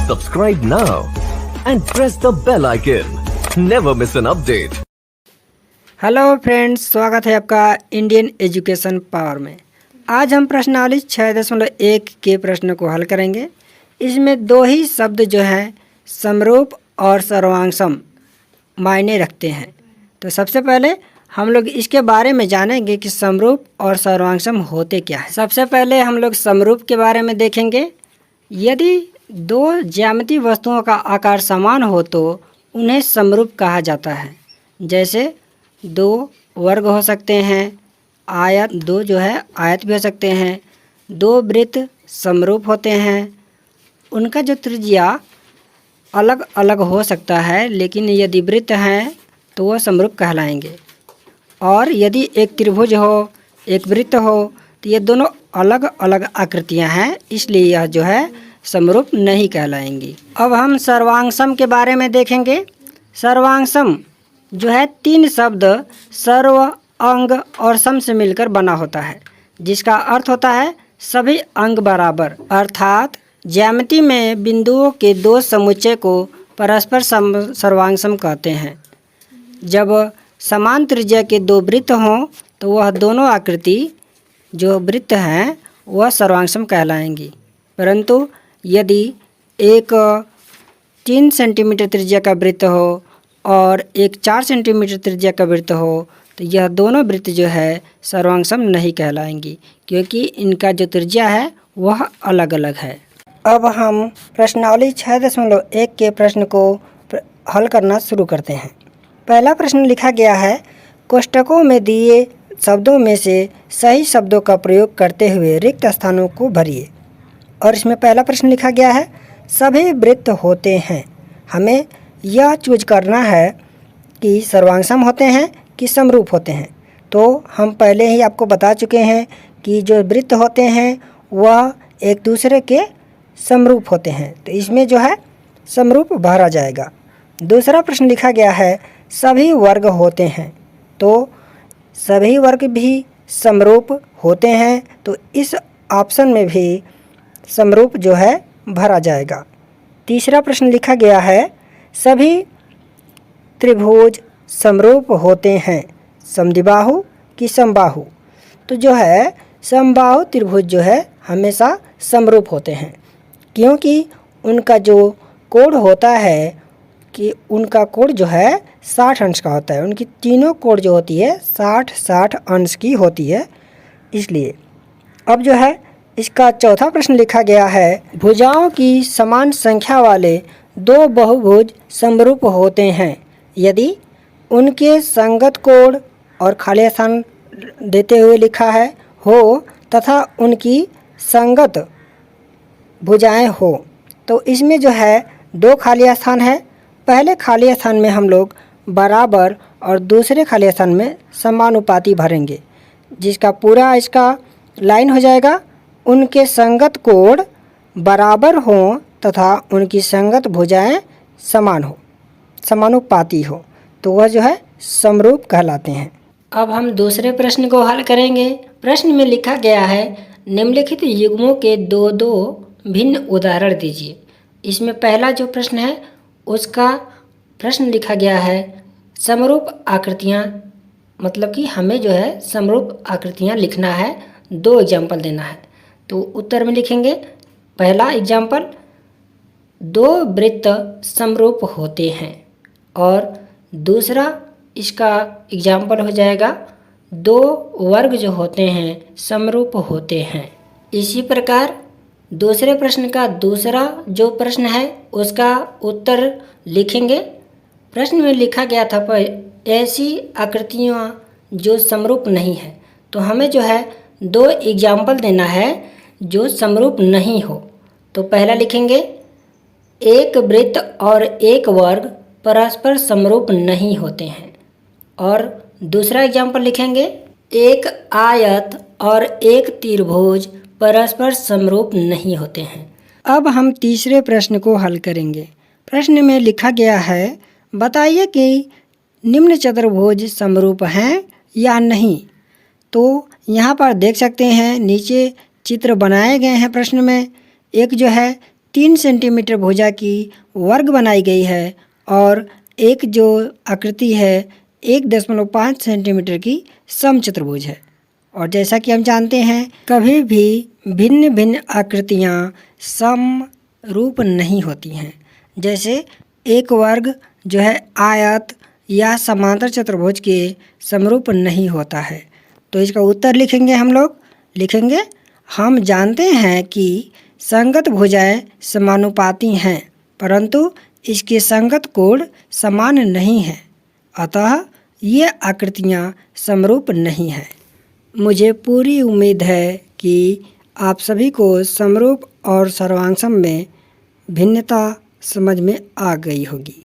Subscribe now and press the bell icon. Never miss an update. Hello friends, स्वागत है आपका Indian education power में। आज हम प्रश्नावली 6.1 के प्रश्न को हल करेंगे। इसमें दो ही शब्द जो हैं समरूप और सर्वांगसम मायने रखते हैं। तो सबसे पहले हम लोग इसके बारे में जानेंगे कि समरूप और सर्वांगसम होते क्या है। सबसे पहले हम लोग समरूप के बारे में देखेंगे। यदि दो ज्यामितीय वस्तुओं का आकार समान हो तो उन्हें समरूप कहा जाता है। जैसे दो वर्ग हो सकते हैं, आयत दो जो है आयत भी हो सकते हैं। दो वृत्त समरूप होते हैं। उनका जो त्रिज्या अलग अलग हो सकता है, लेकिन यदि वृत्त हैं तो वह समरूप कहलाएंगे। और यदि एक त्रिभुज हो, एक वृत्त हो, तो ये दोनों अलग अलग आकृतियां हैं, इसलिए यह जो है समरूप नहीं कहलाएंगी। अब हम सर्वांगसम के बारे में देखेंगे। सर्वांगसम जो है तीन शब्द सर्व, अंग और सम से मिलकर बना होता है, जिसका अर्थ होता है सभी अंग बराबर। अर्थात ज्यामिति में बिंदुओं के दो समुच्चय को परस्पर सर्वांगसम कहते हैं। जब समान त्रिज्या के दो वृत्त हों तो वह दोनों आकृति जो वृत्त हैं वह सर्वांगसम कहलाएंगी। परंतु यदि एक 3 सेंटीमीटर त्रिज्या का वृत्त हो और एक 4 सेंटीमीटर त्रिज्या का वृत्त हो तो यह दोनों वृत्त जो है सर्वांगसम नहीं कहलाएंगी, क्योंकि इनका जो त्रिज्या है वह अलग अलग है। अब हम प्रश्नावली 6.1 के प्रश्न को हल करना शुरू करते हैं। पहला प्रश्न लिखा गया है, कोष्ठकों में दिए शब्दों में से सही शब्दों का प्रयोग करते हुए रिक्त स्थानों को भरिए। और इसमें पहला प्रश्न लिखा गया है, सभी वृत्त होते हैं। हमें यह चूज करना है कि सर्वांगसम होते हैं कि समरूप होते हैं। तो हम पहले ही आपको बता चुके हैं कि जो वृत्त होते हैं वह एक दूसरे के समरूप होते हैं, तो इसमें जो है समरूप भरा जाएगा। दूसरा प्रश्न लिखा गया है, सभी वर्ग होते हैं। तो सभी वर्ग भी समरूप होते हैं, तो इस ऑप्शन में भी समरूप जो है भरा जाएगा। तीसरा प्रश्न लिखा गया है, सभी त्रिभुज समरूप होते हैं, समद्विबाहु कि समबाहु। तो जो है समबाहु त्रिभुज जो है हमेशा समरूप होते हैं, क्योंकि उनका जो कोण होता है कि उनका कोण जो है 60 अंश का होता है। उनकी तीनों कोण जो होती है 60-60 अंश की होती है, इसलिए। अब जो है इसका चौथा प्रश्न लिखा गया है, भुजाओं की समान संख्या वाले दो बहुभुज समरूप होते हैं यदि उनके संगत कोण और खाली स्थान देते हुए लिखा है हो तथा उनकी संगत भुजाएं हो। तो इसमें जो है दो खाली स्थान है। पहले खाली स्थान में हम लोग बराबर और दूसरे खाली स्थान में समानुपाती भरेंगे, जिसका पूरा इसका लाइन हो जाएगा, उनके संगत कोण बराबर हों तथा उनकी संगत भुजाएं समान हो, समानुपाती हो, तो वह जो है समरूप कहलाते हैं। अब हम दूसरे प्रश्न को हल करेंगे। प्रश्न में लिखा गया है, निम्नलिखित युग्मों के दो दो भिन्न उदाहरण दीजिए। इसमें पहला जो प्रश्न है उसका प्रश्न लिखा गया है, समरूप आकृतियाँ, मतलब कि हमें जो है समरूप आकृतियाँ लिखना है, 2 एग्जाम्पल देना है। तो उत्तर में लिखेंगे, पहला एग्जाम्पल, 2 वृत्त समरूप होते हैं, और दूसरा इसका एग्जाम्पल हो जाएगा, 2 वर्ग जो होते हैं समरूप होते हैं। इसी प्रकार दूसरे प्रश्न का दूसरा जो प्रश्न है उसका उत्तर लिखेंगे। प्रश्न में लिखा गया था पर ऐसी आकृतियाँ जो समरूप नहीं है, तो हमें जो है 2 एग्जाम्पल देना है जो समरूप नहीं हो। तो पहला लिखेंगे, एक वृत्त और एक वर्ग परस्पर समरूप नहीं होते हैं। और दूसरा एग्जाम्पल लिखेंगे, एक आयत और एक त्रिभुज परस्पर समरूप नहीं होते हैं। अब हम तीसरे प्रश्न को हल करेंगे। प्रश्न में लिखा गया है, बताइए कि निम्न चतुर्भुज समरूप हैं या नहीं। तो यहाँ पर देख सकते हैं नीचे चित्र बनाए गए हैं प्रश्न में। एक जो है 3 सेंटीमीटर भुजा की वर्ग बनाई गई है और एक जो आकृति है 1.5 सेंटीमीटर की समचतुर्भुज है। और जैसा कि हम जानते हैं कभी भी भिन्न भिन्न आकृतियाँ समरूप नहीं होती हैं। जैसे एक वर्ग जो है आयत या समांतर चतुर्भुज के समरूप नहीं होता है। तो इसका उत्तर लिखेंगे हम लोग लिखेंगे हम जानते हैं कि संगत भुजाएं समानुपाती हैं परंतु इसके संगत कोण समान नहीं हैं, अतः ये आकृतियाँ समरूप नहीं हैं। मुझे पूरी उम्मीद है कि आप सभी को समरूप और सर्वांगसम में भिन्नता समझ में आ गई होगी।